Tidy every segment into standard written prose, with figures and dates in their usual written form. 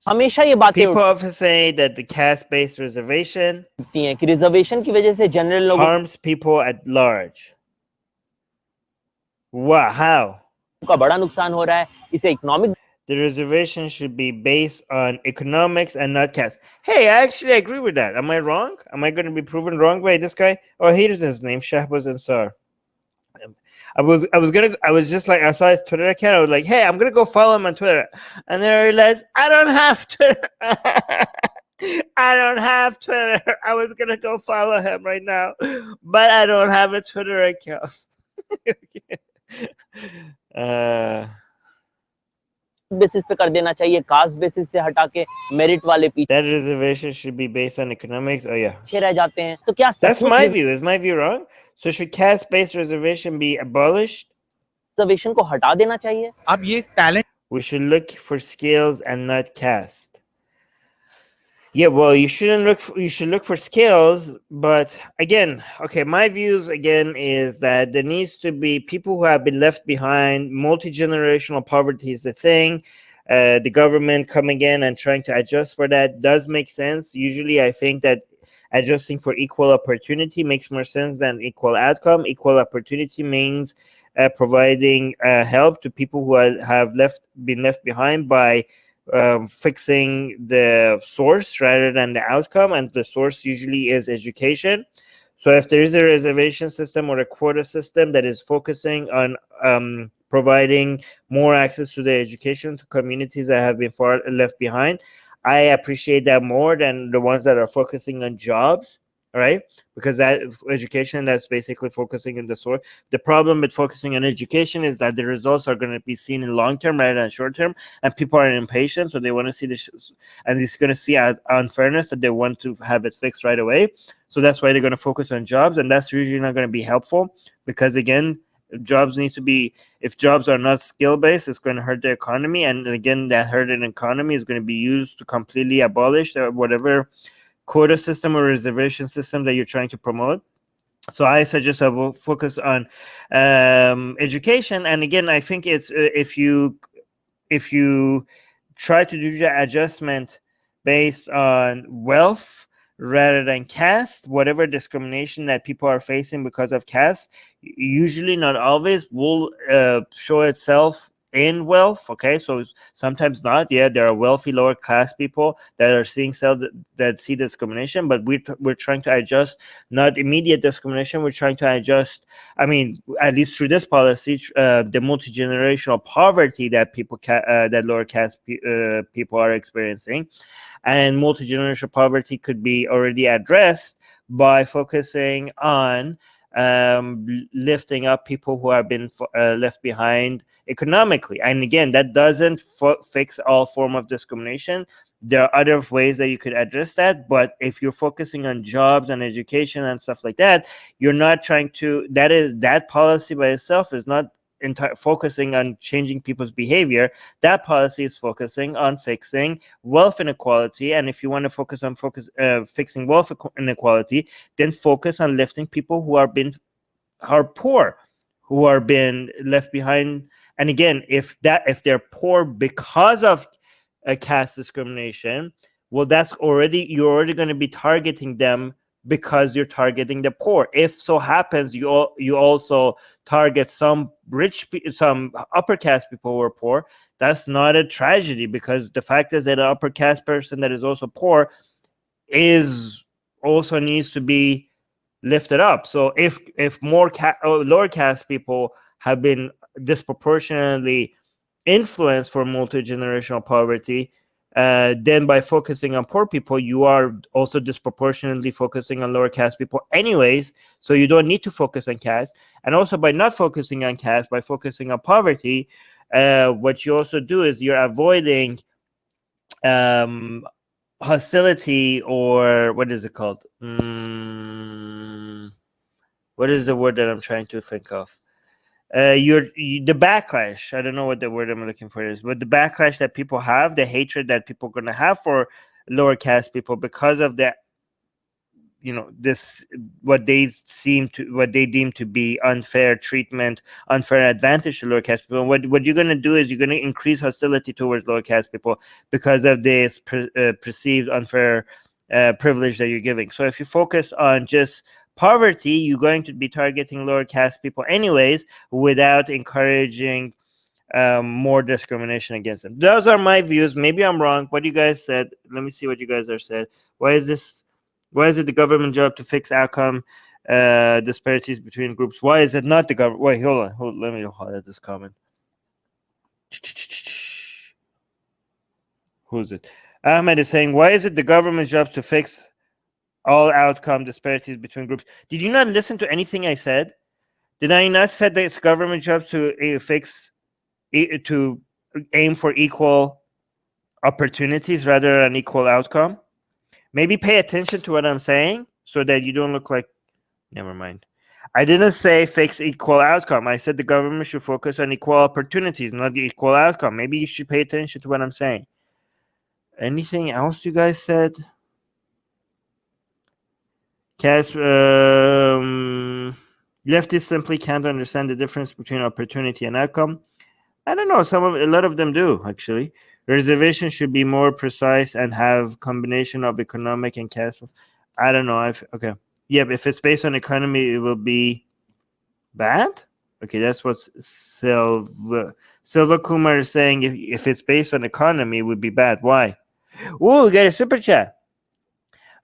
हमेशा ये बातें People often say that the caste-based reservation उठती हैं कि रिजर्वेशन की वजह से जनरल लोगों harms people at large. Wow, how? का बड़ा नुकसान हो रहा है, इसे economic The reservation should be based on economics and not caste. Hey, I actually agree with that. Am I wrong? Am I going to be proven wrong by this guy? Oh, here's his name, Shahbaz Ansar. I was just like, I saw his Twitter account. I was like, hey, I'm gonna go follow him on Twitter, and then I realized I don't have Twitter. I don't have Twitter. I was gonna go follow him right now, but I don't have a Twitter account. Basis पे कर देना चाहिए, caste basis से हटा के merit वाले That reservation should be based on economics. Oh yeah, पीछे रह जाते हैं. तो क्या that's my view. Is my view wrong? So should caste-based reservation be abolished? Reservation को हटा देना चाहिए. अब ये talent We should look for skills and not caste. Yeah, well, you should look for skills, but again, okay, my views again is that there needs to be people who have been left behind. Multi-generational poverty is a thing. The government coming in and trying to adjust for that does make sense. Usually, I think that adjusting for equal opportunity makes more sense than equal outcome. Equal opportunity means providing help to people who have been left behind by fixing the source rather than the outcome, and the source usually is education. So if there is a reservation system or a quota system that is focusing on providing more access to the education to communities that have been far left behind, I appreciate that more than the ones that are focusing on jobs, right? Because that education, that's basically focusing on the source. The problem with focusing on education is that the results are going to be seen in long term rather than short term, and people are impatient, so they want to see this, and it's going to see unfairness that they want to have it fixed right away. So that's why they're going to focus on jobs, and that's usually not going to be helpful, because again, jobs needs to be, if jobs are not skill based, it's going to hurt the economy, and again, that hurting economy is going to be used to completely abolish whatever quota system or reservation system that you're trying to promote. So I suggest I will focus on education. And again, I think it's if you try to do the adjustment based on wealth rather than caste, whatever discrimination that people are facing because of caste, usually, not always, will show itself in wealth. Okay, so sometimes not. Yeah, there are wealthy lower class people that are seeing that see discrimination, but we're trying to adjust, not immediate discrimination. We're trying to adjust, I mean, at least through this policy, the multi-generational poverty that people that lower caste people are experiencing. And multi-generational poverty could be already addressed by focusing on lifting up people who have been left behind economically. And again, that doesn't fix all form of discrimination. There are other ways that you could address that, but if you're focusing on jobs and education and stuff like that, you're not trying to, that policy by itself is not focusing on changing people's behavior. That policy is focusing on fixing wealth inequality. And if you want to focus on fixing wealth inequality, then focus on lifting people who are poor, who are being left behind. And again, if they're poor because of caste discrimination, well, you're already going to be targeting them, because you're targeting the poor. If so happens you also target some some upper caste people who are poor, that's not a tragedy, because the fact is that an upper caste person that is also poor is also needs to be lifted up. So if more lower caste people have been disproportionately influenced for multi-generational poverty, then by focusing on poor people, you are also disproportionately focusing on lower caste people anyways, so you don't need to focus on caste. And also, by not focusing on caste, by focusing on poverty, what you also do is you're avoiding hostility, or what is it called? What is the word that I'm trying to think of? The backlash. I don't know what the word I'm looking for is, but the backlash that people have, the hatred that people are going to have for lower caste people because of this what they deem to be unfair treatment, unfair advantage to lower caste people. And what you're going to do is you're going to increase hostility towards lower caste people because of this perceived unfair privilege that you're giving. So if you focus on just poverty, you're going to be targeting lower caste people anyways without encouraging more discrimination against them. Those are my views. Maybe I'm wrong. What you guys said, let me see what you guys are said. Why is it the government job to fix outcome disparities between groups? Why is it not the government? Wait, hold on. Let me highlight this comment. Who's it? Ahmed is saying, why is it the government's job to fix all outcome disparities between groups? Did you not listen to anything I said? Did I not say that it's government job to to aim for equal opportunities rather than equal outcome? Maybe pay attention to what I'm saying so that you don't look like... Never mind. I didn't say fix equal outcome. I said the government should focus on equal opportunities, not the equal outcome. Maybe you should pay attention to what I'm saying. Anything else you guys said? Caste, leftists simply can't understand the difference between opportunity and outcome. I don't know. A lot of them do, actually. Reservations should be more precise and have combination of economic and caste. I don't know. Okay. Yeah, if it's based on economy, it will be bad. Okay, that's what Silva Kumar is saying. If it's based on economy, it would be bad. Why? Oh, we got a super chat.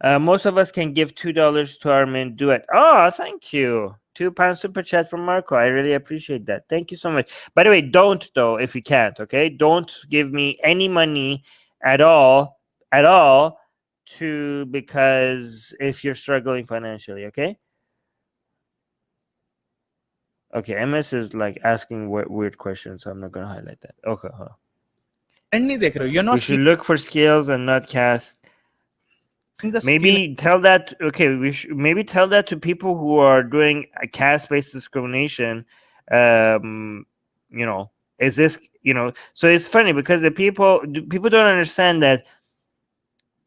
Most of us can give $2 to Armin. Do it. Oh, thank you. £2 super chat from Marco. I really appreciate that. Thank you so much. By the way, don't though if you can't. Okay, don't give me any money at all, because if you're struggling financially. Okay. Okay. MS is like asking weird questions, so I'm not gonna highlight that. Okay. You're not we should look for skills and not caste. Maybe tell that. Okay, we should maybe tell that to people who are doing a caste-based discrimination. Is this So it's funny because the people don't understand that.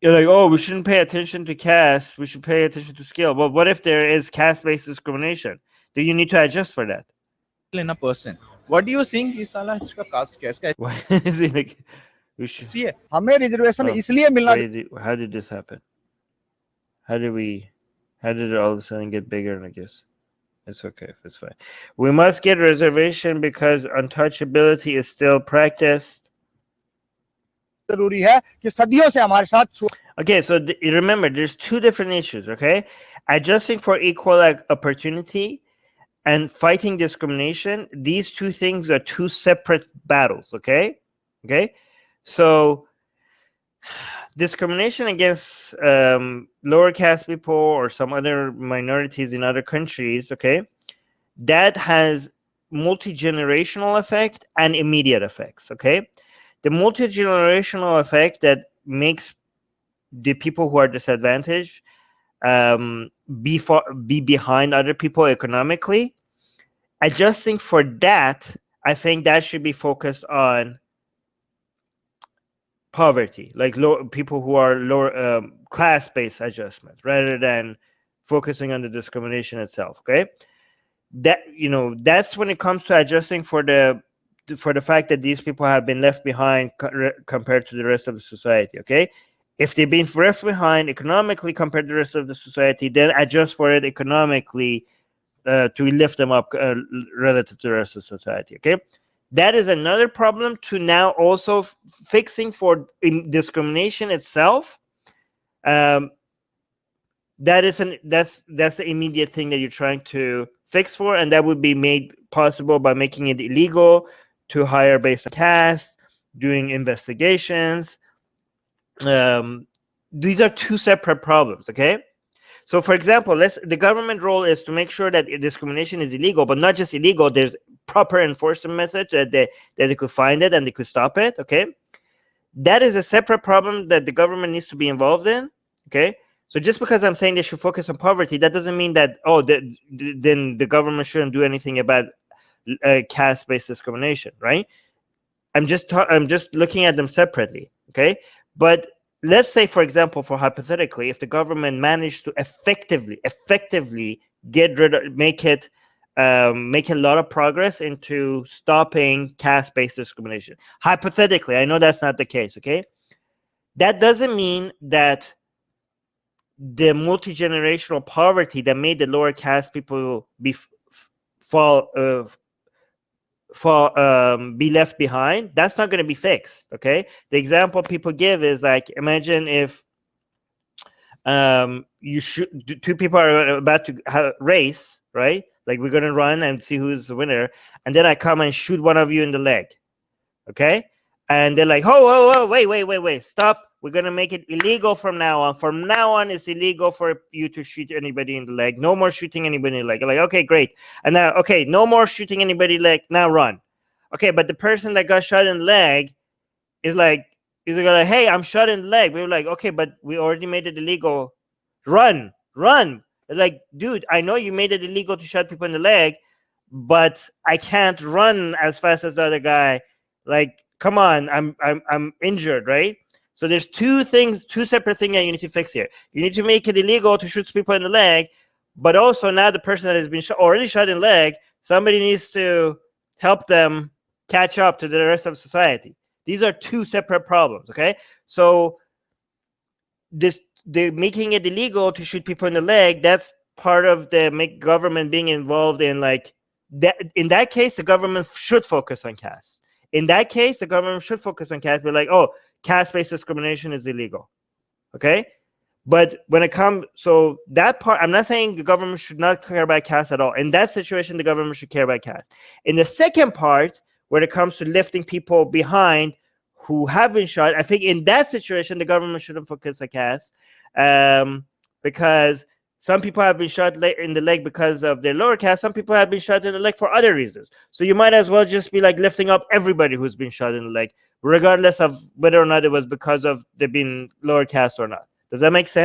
You're like, oh, we shouldn't pay attention to caste. We should pay attention to skill. But what if there is caste-based discrimination? Do you need to adjust for that? in a person. What do you think is साला इसका caste क्या है? Why is it like we should? इसलिए हमें reservation इसलिए मिलना How did this happen? How did it all of a sudden get bigger? And I guess it's okay if it's fine. We must get reservation because untouchability is still practiced. जरूरी है कि सदियों से हमारे साथ. Okay, so remember, there's two different issues. Okay, adjusting for equal opportunity and fighting discrimination. These two things are two separate battles. Okay, so discrimination against lower caste people or some other minorities in other countries, okay, that has multi-generational effect and immediate effects. Okay, the multi-generational effect that makes the people who are disadvantaged be behind other people economically. Adjusting for that, I think that should be focused on poverty, like people who are lower class-based adjustment, rather than focusing on the discrimination itself. Okay, that's when it comes to adjusting for the fact that these people have been left behind compared to the rest of the society. Okay, if they've been left behind economically compared to the rest of the society, then adjust for it economically to lift them up relative to the rest of society. Okay. That is another problem to now also fixing for discrimination itself. That's the immediate thing that you're trying to fix for, and that would be made possible by making it illegal to hire based on caste, doing investigations. These are two separate problems. Okay. So, for example, the government role is to make sure that discrimination is illegal, but not just illegal. There's proper enforcement method that they could find it and they could stop it. Okay, that is a separate problem that the government needs to be involved in. Okay, so just because I'm saying they should focus on poverty, that doesn't mean that then the government shouldn't do anything about caste-based discrimination, right? I'm just looking at them separately. Okay, but let's say, for example, for hypothetically, if the government managed to effectively make a lot of progress into stopping caste-based discrimination. Hypothetically, I know that's not the case, okay? That doesn't mean that the multi-generational poverty that made the lower caste people be left behind, that's not going to be fixed, okay? The example people give is like, imagine if two people are about to have a race, right? Like, we're going to run and see who's the winner, and then I come and shoot one of you in the leg, okay? And they're like, oh, wait, stop. We're going to make it illegal from now on. From now on, it's illegal for you to shoot anybody in the leg. No more shooting anybody in the leg. Like, okay, great. And now, okay, no more shooting anybody in the leg. Now run. Okay, but the person that got shot in the leg is like, hey, I'm shot in the leg. We were like, okay, but we already made it illegal. Run. It's like, dude, I know you made it illegal to shot people in the leg, but I can't run as fast as the other guy. Like, come on, I'm injured, right? So there's two separate things that you need to fix here. You need to make it illegal to shoot people in the leg, but also now the person that has been already shot in the leg, somebody needs to help them catch up to the rest of society. These are two separate problems, okay? So they're making it illegal to shoot people in the leg. That's part of the government being involved in, like, that. In that case, the government should focus on caste. In that case, the government should focus on caste. Be like, oh, caste-based discrimination is illegal, okay? But when it comes, so that part, I'm not saying the government should not care about caste at all. In that situation, the government should care about caste. In the second part, when it comes to lifting people behind who have been shot, I think in that situation, the government shouldn't focus on caste, because some people have been shot in the leg because of their lower caste. Some people have been shot in the leg for other reasons. So you might as well just be like lifting up everybody who's been shot in the leg, regardless of whether or not it was because of them being lower caste or not. Does that make sense?